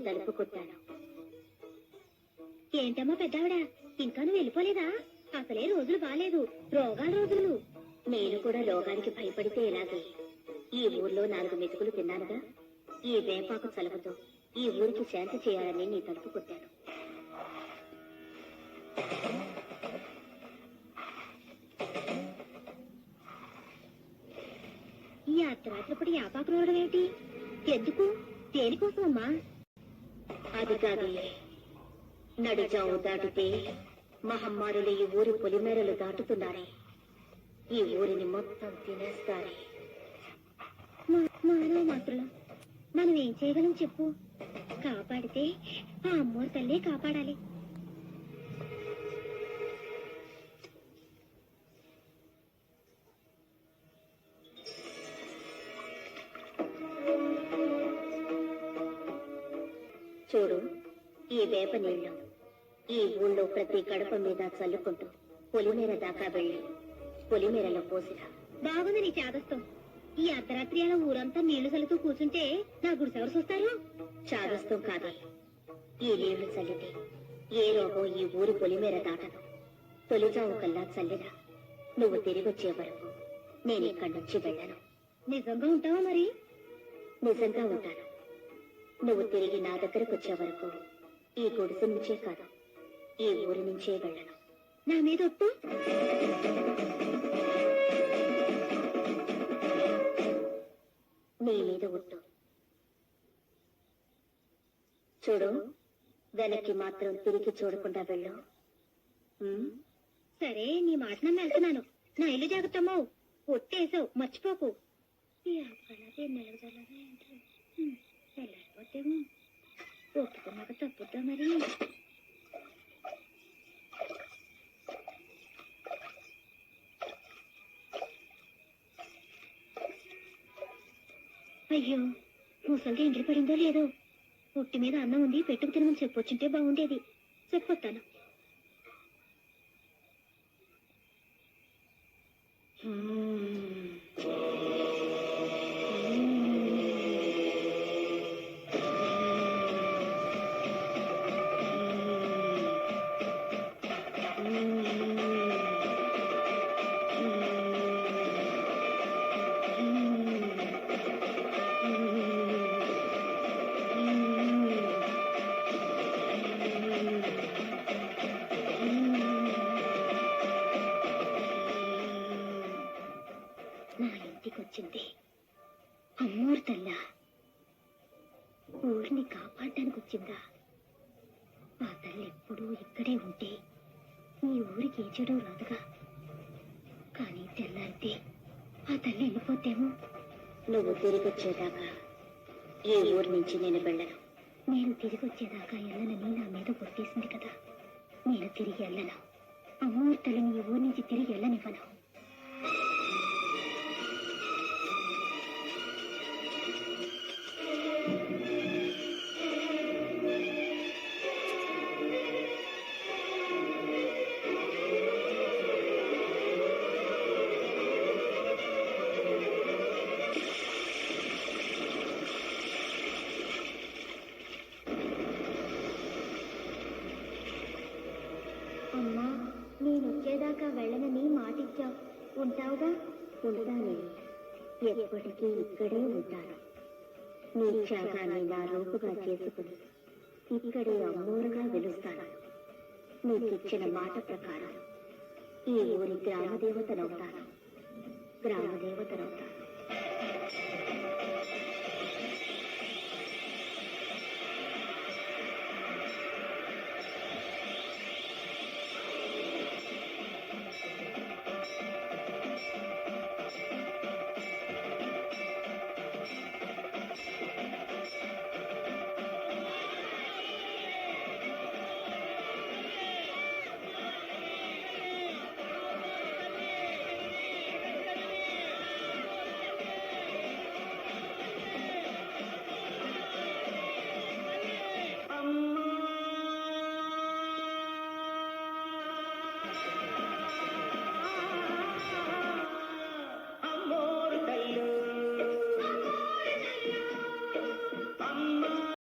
తలుపు కొట్టాను. ఏంటమ్మా పెద్దావిడ, ఇంకా నువ్వు వెళ్ళిపోలేదా? అసలే రోజులు బాలేదు, రోగాల రోజులు. నేను కూడా రోగానికి భయపడితే ఎలాగే? ఈ ఊర్లో 4 మెతుకులు తిన్నానుగా. ఈ వేపాకు చలవతో ఈ ఊరికి శాంతి చేయాలని నీ తలుపు కొట్టాను. ఈ అర్ధరాత్రిపడి యాపాకు రోగం ఏమిటి? ఎందుకు? దేనికోసం అమ్మా? అది కాదులే, నడిజావు దాటితే మహమ్మారులు ఈ ఊరి పొలిమేరలు దాటుతున్నారే. ఈ ఊరిని మొత్తం తినేస్తారే. మానవ మాత్రులం, మనం ఏం చేయగలం చెప్పు? కాపాడితే ఆ అమ్మోరు తల్లే కాపాడాలి. చూడు, ఈ వేప నీళ్లు ఈ ఊళ్ళో ప్రతి గడప మీద చల్లుకుంటూ పొలిమేర దాకా వెళ్ళి పొలిమేరలో పోసిరా. బాగుంది నీ చాదస్తం. ఈ అర్ధరాత్రి అలా ఊరంతా నీళ్లు చల్లుతూ కూర్చుంటే నా గుడిసెవరు చూస్తారు? చాదస్తం కాదు, ఈ నీళ్లు చల్లితే ఏ రోగం ఈ ఊరి పొలిమేర దాటదు. తొలిజావు కల్లా చల్లిరా. నువ్వు తిరిగొచ్చే వరకు నేను ఇక్కడి నుంచి వెళ్ళను. నిజంగా ఉంటావా మరి? నిజంగా ఉంటాను. నువ్వు తిరిగి నా దగ్గరకు వచ్చే వరకు ఈ గుడిసె నుంచే కాదు, ఈ ఊరి నుంచే వెళ్ళను. నా మీద ఒట్టు. నీ మీద ఒట్టు. చూడు, వెనక్కి మాత్రం తిరిగి చూడకుండా వెళ్ళు. సరే, నీ మాట నన్ను వెళ్తున్నాను. నా ఇల్లు జాగ్రత్తమ్మో. ఒట్టేసావు, మర్చిపోకు. వెళ్ళకపోతేమో ఒప్పుకున్నాక తప్పుద్దా మరి? అయ్యో, ముసలిది ఇంటికి పడిందో లేదో. పుట్టి మీద అన్నం ఉంది, పెట్టుకు తినమని చెప్పొచ్చుంటే బాగుండేది. చెప్పొస్తాను. నా ఇంటికొచ్చింది అమ్మోరు తల్లా. ఊరిని కాపాడటానికి వచ్చిందా? ఆ తల్లి ఎప్పుడూ ఇక్కడే ఉంటే ఈ ఊరికి ఏ చెడు రాదుగా. కానీ తెల్లారితే ఆ తల్లి వెళ్ళిపోతేమో. నువ్వు తిరిగొచ్చేదాకా ఈ ఊరి నుంచి నేను వెళ్ళను. నేను తిరిగొచ్చేదాకా వెళ్ళనని నా మీద కొట్టేసింది కదా. నేను తిరిగి వెళ్ళను. అమ్మోరు తల్లిని ఈ ఊరి నుంచి తిరిగి వెళ్ళనివ్వను. అమ్మా, నేనొచ్చేదాకా వెళ్ళనని మాటిచ్చావు. ఉంటావుగా? ఉంటాను. ఎప్పటికీ ఇక్కడే ఉంటాను. నీ త్యాగాన్ని నా రూపుగా చేసుకుని ఇక్కడే అమ్మోరుగా వెలుస్తాను. నీకిచ్చిన మాట ప్రకారం ఈ ఊరి గ్రామదేవతనవుతాను. గ్రామదేవతనవుతాను.